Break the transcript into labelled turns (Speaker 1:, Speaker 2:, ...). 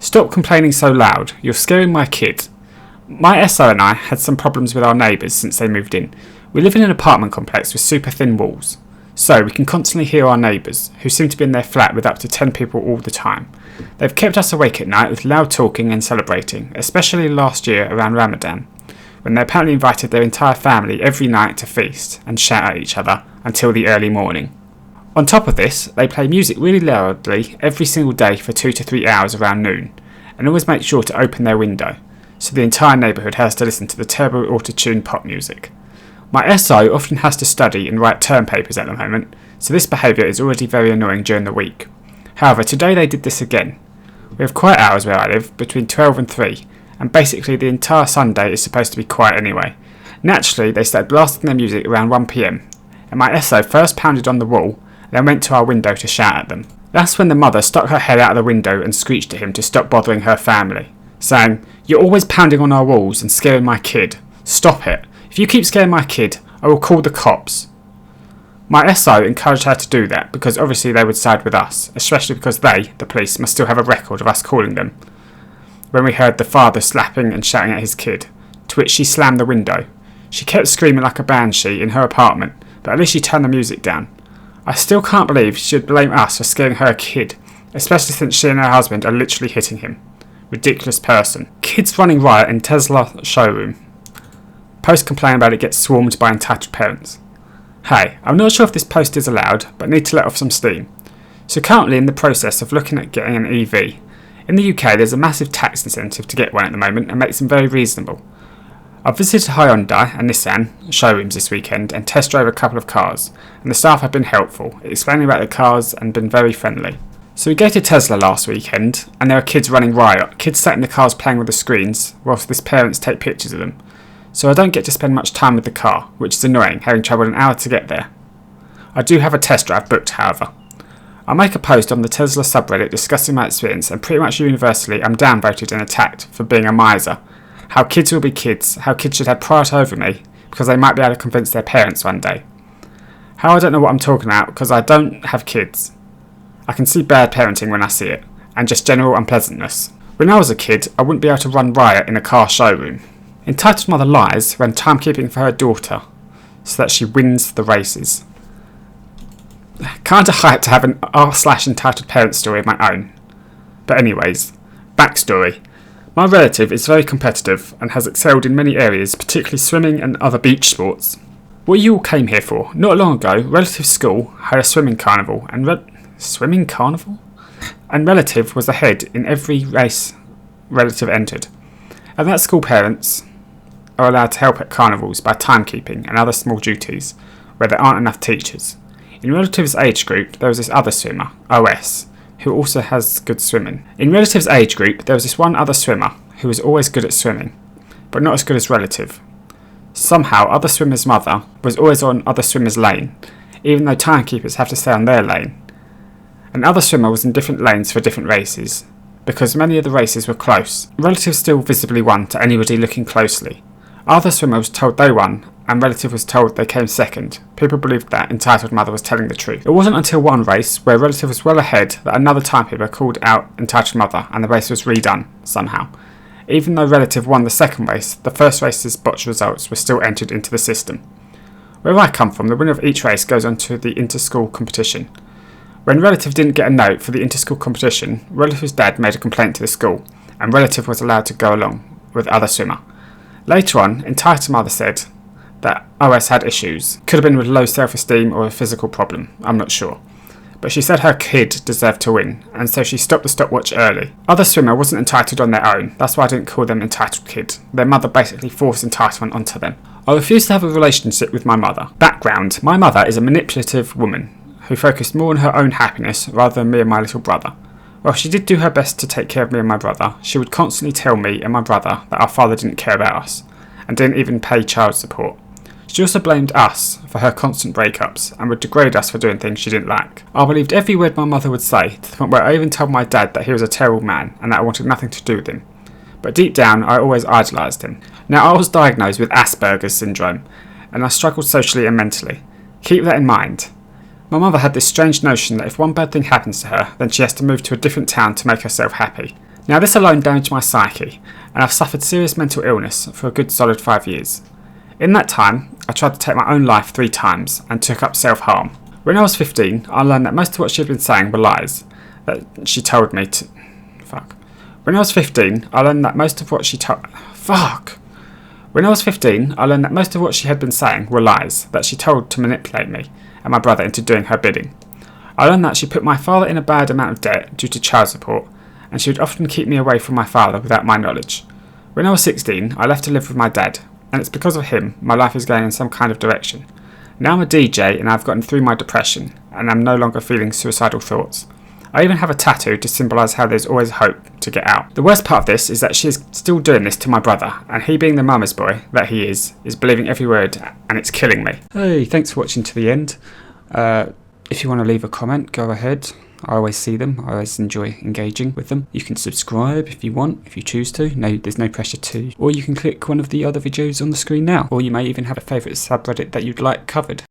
Speaker 1: Stop complaining so loud, you're scaring my kid. My SO and I had some problems with our neighbours since they moved in. We live in an apartment complex with super thin walls, so we can constantly hear our neighbours, who seem to be in their flat with up to 10 people all the time. They've kept us awake at night with loud talking and celebrating, especially last year around Ramadan, when they apparently invited their entire family every night to feast and shout at each other until the early morning. On top of this, they play music really loudly every single day for 2 to 3 hours around noon, and always make sure to open their window, so the entire neighbourhood has to listen to the terrible auto-tuned pop music. My SO often has to study and write term papers at the moment, so this behaviour is already very annoying during the week. However, today they did this again. We have quiet hours where I live, between 12 and 3, and basically the entire Sunday is supposed to be quiet anyway. Naturally, they started blasting their music around 1 PM, and my SO first pounded on the wall, then went to our window to shout at them. That's when the mother stuck her head out of the window and screeched at him to stop bothering her family, saying, "You're always pounding on our walls and scaring my kid. Stop it. If you keep scaring my kid, I will call the cops." My SO encouraged her to do that because obviously they would side with us, especially because they, the police, must still have a record of us calling them. When we heard the father slapping and shouting at his kid, to which she slammed the window. She kept screaming like a banshee in her apartment, but at least she turned the music down. I still can't believe she should blame us for scaring her kid, especially since she and her husband are literally hitting him. Ridiculous person. Kids running riot in Tesla showroom. Post complain about it gets swarmed by entitled parents. Hey, I'm not sure if this post is allowed, but need to let off some steam. So currently in the process of looking at getting an EV. In the UK there's a massive tax incentive to get one at the moment and makes them very reasonable. I visited Hyundai and Nissan showrooms this weekend and test drove a couple of cars, and the staff have been helpful, explaining about the cars and been very friendly. So we go to Tesla last weekend and there are kids running riot, kids sat in the cars playing with the screens whilst these parents take pictures of them. So I don't get to spend much time with the car, which is annoying, having travelled an hour to get there. I do have a test drive booked, however. I'll make a post on the Tesla subreddit discussing my experience, and pretty much universally I'm downvoted and attacked for being a miser. How kids will be kids, how kids should have priority over me because they might be able to convince their parents one day. How I don't know what I'm talking about because I don't have kids. I can see bad parenting when I see it, and just general unpleasantness. When I was a kid, I wouldn't be able to run riot in a car showroom. Entitled mother lies when timekeeping for her daughter so that she wins the races. Kinda hyped to have an r/entitled parent story of my own. But anyways, backstory. My relative is very competitive and has excelled in many areas, particularly swimming and other beach sports. What you all came here for? Not long ago, relative's school had a swimming carnival and relative was ahead in every race relative entered. And that school parents are allowed to help at carnivals by timekeeping and other small duties where there aren't enough teachers. In relative's age group, there was this other swimmer, OS, who also has good swimming. In relative's age group, there was this one other swimmer who was always good at swimming, but not as good as relative. Somehow, other swimmer's mother was always on other swimmer's lane, even though timekeepers have to stay on their lane. And other swimmer was in different lanes for different races, because many of the races were close. Relative still visibly won to anybody looking closely. Other swimmer was told they won, and relative was told they came second. People believed that entitled mother was telling the truth. It wasn't until one race, where relative was well ahead, that another timekeeper called out entitled mother, and the race was redone, somehow. Even though relative won the second race, the first race's botched results were still entered into the system. Where I come from, the winner of each race goes on to the inter-school competition. When relative didn't get a note for the inter-school competition, relative's dad made a complaint to the school, and relative was allowed to go along with other swimmer. Later on, entitled mother said that OS had issues. Could have been with low self-esteem or a physical problem, I'm not sure. But she said her kid deserved to win, and so she stopped the stopwatch early. Other swimmer wasn't entitled on their own, that's why I didn't call them entitled kid. Their mother basically forced entitlement onto them. I refuse to have a relationship with my mother. Background: my mother is a manipulative woman who focused more on her own happiness rather than me and my little brother. While she did do her best to take care of me and my brother, she would constantly tell me and my brother that our father didn't care about us, and didn't even pay child support. She also blamed us for her constant breakups, and would degrade us for doing things she didn't like. I believed every word my mother would say, to the point where I even told my dad that he was a terrible man, and that I wanted nothing to do with him. But deep down, I always idolised him. Now, I was diagnosed with Asperger's syndrome, and I struggled socially and mentally. Keep that in mind. My mother had this strange notion that if one bad thing happens to her, then she has to move to a different town to make herself happy. Now this alone damaged my psyche, and I've suffered serious mental illness for a good solid 5 years. In that time, I tried to take my own life 3 times and took up self-harm. When I was 15, I learned that most of what she had been saying were lies, that she told me to... When I was 15, I learned that most of what she When I was 15, I learned that most of what she had been saying were lies that she told to manipulate me and my brother into doing her bidding. I learned that she put my father in a bad amount of debt due to child support, and she would often keep me away from my father without my knowledge. When I was 16, I left to live with my dad, and it's because of him my life is going in some kind of direction. Now I'm a DJ and I've gotten through my depression, and I'm no longer feeling suicidal thoughts. I even have a tattoo to symbolise how there's always hope to get out. The worst part of this is that she is still doing this to my brother, and he, being the mama's boy that he is believing every word, and it's killing me. Hey, thanks for watching to the end. If you want to leave a comment, go ahead. I always see them. I always enjoy engaging with them. You can subscribe if you want, if you choose to. No, there's no pressure to. Or you can click one of the other videos on the screen now. Or you may even have a favourite subreddit that you'd like covered.